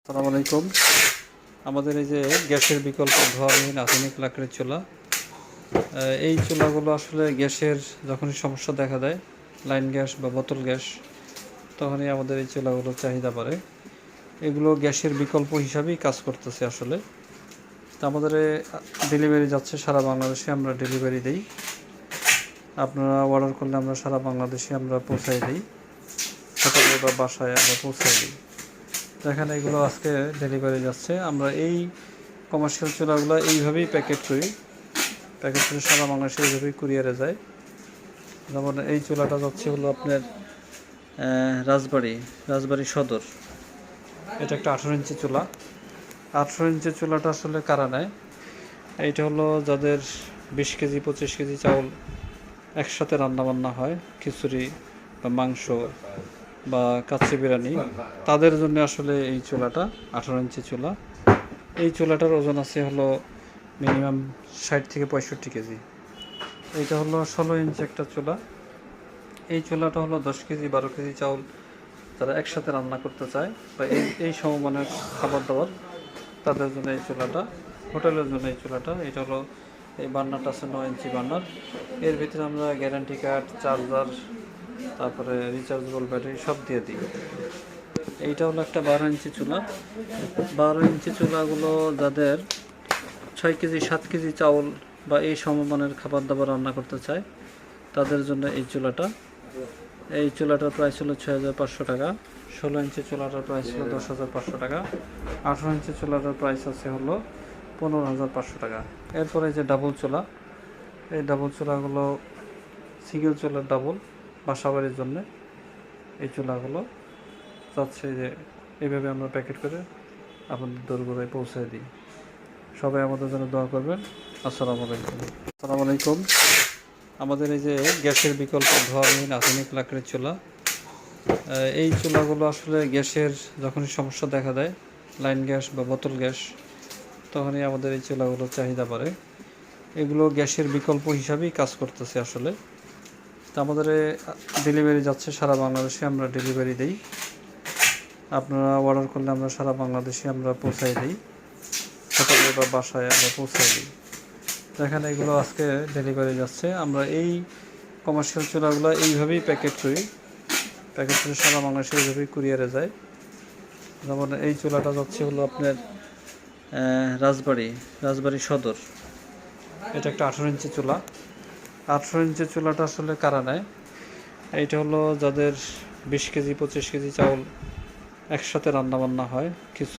আসসালামু আলাইকুম। আমাদের এই যে গ্যাসের বিকল্প ধোঁয়াবিহীন আধুনিক লাকড়ির চুলা, এই চুলাগুলো আসলে গ্যাসের যখনই সমস্যা দেখা দেয়, লাইন গ্যাস বা বোতল গ্যাস, তখনই আমাদের এই চুলাগুলোর চাহিদা বাড়ে। এগুলো গ্যাসের বিকল্প হিসাবেই কাজ করতেছে আসলে। তো আমাদের ডেলিভারি যাচ্ছে সারা বাংলাদেশে, আমরা ডেলিভারি দিই। আপনারা অর্ডার করলে আমরা সারা বাংলাদেশে আমরা পৌঁছাই দিই, হোটেলে বা বাসায় আমরা পৌঁছাই দিই। দেখেন এগুলো আজকে ডেলিভারি যাচ্ছে। আমরা এই কমার্শিয়াল চুলাগুলো এইভাবেই প্যাকেট করি, প্যাকেট করে সারা বাংলাদেশে এইভাবেই কুরিয়ারে যায়। যেমন এই চুলাটা যাচ্ছে হলো আপনার রাজবাড়ী সদর। এটা একটা 18 ইঞ্চি চুলা। 18 ইঞ্চি চুলাটা আসলে কারা নেয়, এইটা হলো যাদের 20 কেজি 25 কেজি চাউল একসাথে রান্নাবান্না হয়, খিচুড়ি বা মাংস বা কাচ্চি বিরিয়ানি, তাদের জন্য আসলে এই চুলাটা 18 ইঞ্চি চুলা। এই চুলাটার ওজন আছে হলো মিনিমাম 60 থেকে 65 কেজি। এইটা হলো 16 ইঞ্চি একটা চুলা। এই চুলাটা হলো 10 কেজি 12 কেজি চাউল যারা একসাথে রান্না করতে চায় বা এই সমমানের খাবার দাবার, তাদের জন্য এই চুলাটা। হোটেলের জন্য এই চুলাটা। এটা হলো এই বার্নারটা আছে 9 ইঞ্চি বার্নার। এর ভিতরে আমরা গ্যারান্টি কার্ড, চার্জার, তারপরে রিচার্জেবল ব্যাটারি সব দিয়ে দিই। এইটা হলো একটা 12 ইঞ্চি চুলা। 12 ইঞ্চি চুলাগুলো যাদের 6 কেজি 7 কেজি চাউল বা এই সমমানের খাবার দাবার রান্না করতে চায়, তাদের জন্য এই চুলাটা। এই চুলাটার প্রাইস হলো 6500 টাকা। 16 ইঞ্চি চুলাটার প্রাইস হলো 10500 টাকা। 18 ইঞ্চি চুলাটার প্রাইস আছে হলো 15500 টাকা। এরপরে যে ডাবল চুলা, এই ডাবল চুলাগুলো সিঙ্গেল চুলার ডাবল, বাসাবাড়ির জন্যে এই চুলাগুলো চাচ্ছে যে এইভাবে আমরা প্যাকেট করে আপনাদের দোরগোড়ায় পৌঁছে দিই। সবাই আমাদের জন্য দোয়া করবেন। আসসালামু আলাইকুম। আমাদের এই যে গ্যাসের বিকল্প ধোঁয়াবিহীন আধুনিক লাকড়ির চুলা, এই চুলাগুলো আসলে গ্যাসের যখনই সমস্যা দেখা দেয়, লাইন গ্যাস বা বোতল গ্যাস, তখনই আমাদের এই চুলাগুলোর চাহিদা বাড়ে। এগুলো গ্যাসের বিকল্প হিসাবেই কাজ করতেছে আসলে। তো আমাদের ডেলিভারি যাচ্ছে সারা বাংলাদেশে, আমরা ডেলিভারি দিই। আপনারা অর্ডার করলে আমরা সারা বাংলাদেশে আমরা পৌঁছাই দিই, হোটেলে বা বাসায় আমরা পৌঁছাই দিই। দেখেন এগুলো আজকে ডেলিভারি যাচ্ছে। আমরা এই কমার্শিয়াল চুলাগুলো এইভাবেই প্যাকেট করি, প্যাকেট করে সারা বাংলাদেশে এইভাবেই কুরিয়ারে যায়। যেমন এই চুলাটা যাচ্ছে হলো আপনার রাজবাড়ী সদর। এটা একটা 18 ইঞ্চি চুলা। 18 ইঞ্চি চুলাটা আসলে কারা নেয়, এইটা হলো যাদের 20 কেজি 25 কেজি চাউল একসাথে রান্নাবান্না হয়, কিছু